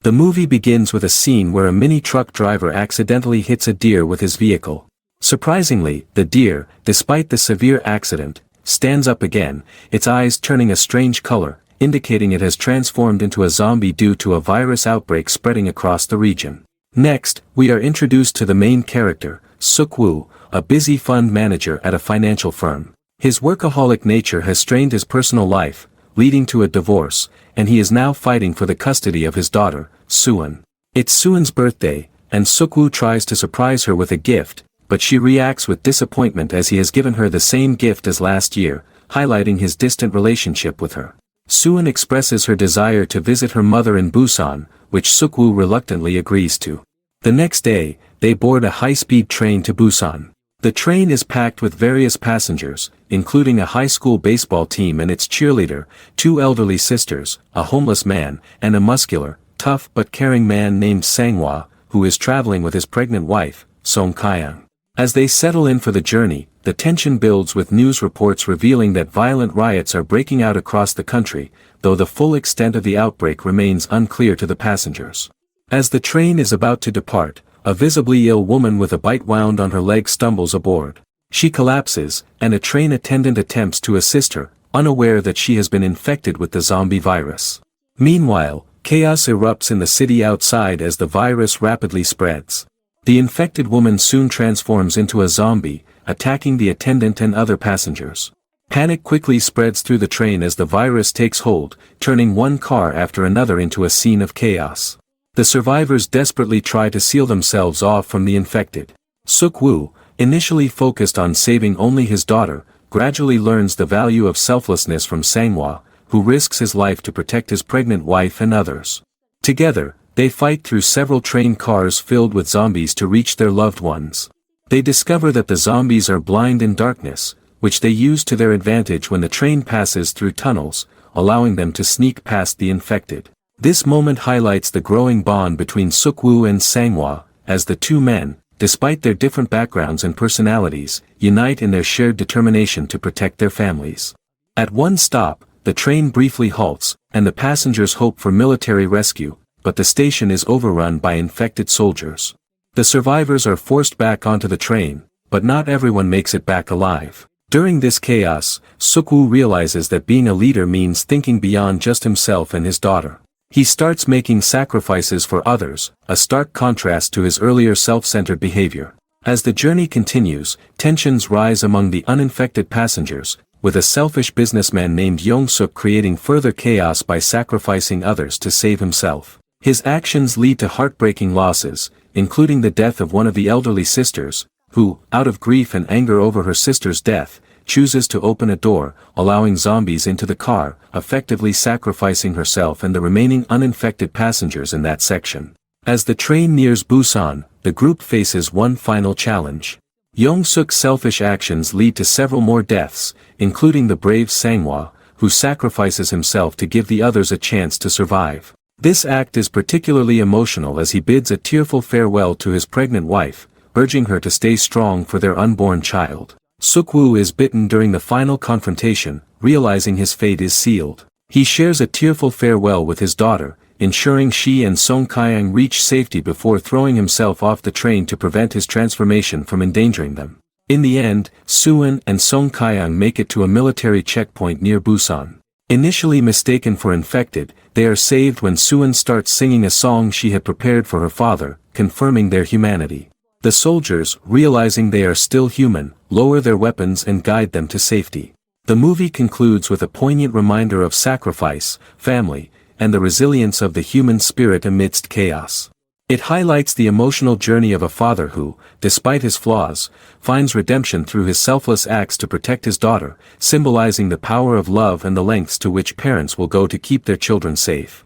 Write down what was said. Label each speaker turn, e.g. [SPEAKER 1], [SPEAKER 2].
[SPEAKER 1] The movie begins with a scene where a mini truck driver accidentally hits a deer with his vehicle. Surprisingly, the deer, despite the severe accident, stands up again, its eyes turning a strange color, indicating it has transformed into a zombie due to a virus outbreak spreading across the region. Next, we are introduced to the main character, Suk-woo, a busy fund manager at a financial firm. His workaholic nature has strained his personal life, leading to a divorce, and he is now fighting for the custody of his daughter, Sueun. It's Sueun's birthday, and Suk-woo tries to surprise her with a gift, but she reacts with disappointment as he has given her the same gift as last year, highlighting his distant relationship with her. Sueun expresses her desire to visit her mother in Busan, which Suk-woo reluctantly agrees to. The next day, they board a high-speed train to Busan. The train is packed with various passengers, including a high school baseball team and its cheerleader, two elderly sisters, a homeless man, and a muscular, tough but caring man named Sang-hwa, who is traveling with his pregnant wife, Song Kyung. As they settle in for the journey, the tension builds with news reports revealing that violent riots are breaking out across the country, though the full extent of the outbreak remains unclear to the passengers. As the train is about to depart, a visibly ill woman with a bite wound on her leg stumbles aboard. She collapses, and a train attendant attempts to assist her, unaware that she has been infected with the zombie virus. Meanwhile, chaos erupts in the city outside as the virus rapidly spreads. The infected woman soon transforms into a zombie, attacking the attendant and other passengers. Panic quickly spreads through the train as the virus takes hold, turning one car after another into a scene of chaos. The survivors desperately try to seal themselves off from the infected. Suk-woo, initially focused on saving only his daughter, gradually learns the value of selflessness from Sang-hwa, who risks his life to protect his pregnant wife and others. Together, they fight through several train cars filled with zombies to reach their loved ones. They discover that the zombies are blind in darkness, which they use to their advantage when the train passes through tunnels, allowing them to sneak past the infected. This moment highlights the growing bond between Suk-woo and Sang-hwa, as the two men, despite their different backgrounds and personalities, unite in their shared determination to protect their families. At one stop, the train briefly halts, and the passengers hope for military rescue, but the station is overrun by infected soldiers. The survivors are forced back onto the train, but not everyone makes it back alive. During this chaos, Suk-woo realizes that being a leader means thinking beyond just himself and his daughter. He starts making sacrifices for others, a stark contrast to his earlier self-centered behavior. As the journey continues, tensions rise among the uninfected passengers, with a selfish businessman named Yong-suk creating further chaos by sacrificing others to save himself. His actions lead to heartbreaking losses, including the death of one of the elderly sisters, who, out of grief and anger over her sister's death, chooses to open a door, allowing zombies into the car, effectively sacrificing herself and the remaining uninfected passengers in that section. As the train nears Busan, the group faces one final challenge. Yong-suk's selfish actions lead to several more deaths, including the brave Sang-hwa, who sacrifices himself to give the others a chance to survive. This act is particularly emotional as he bids a tearful farewell to his pregnant wife, urging her to stay strong for their unborn child. Suk-woo is bitten during the final confrontation, realizing his fate is sealed. He shares a tearful farewell with his daughter, ensuring she and Song Kyung reach safety before throwing himself off the train to prevent his transformation from endangering them. In the end, Sueun and Song Kyung make it to a military checkpoint near Busan. Initially mistaken for infected, they are saved when Sueun starts singing a song she had prepared for her father, confirming their humanity. The soldiers, realizing they are still human, lower their weapons and guide them to safety. The movie concludes with a poignant reminder of sacrifice, family, and the resilience of the human spirit amidst chaos. It highlights the emotional journey of a father who, despite his flaws, finds redemption through his selfless acts to protect his daughter, symbolizing the power of love and the lengths to which parents will go to keep their children safe.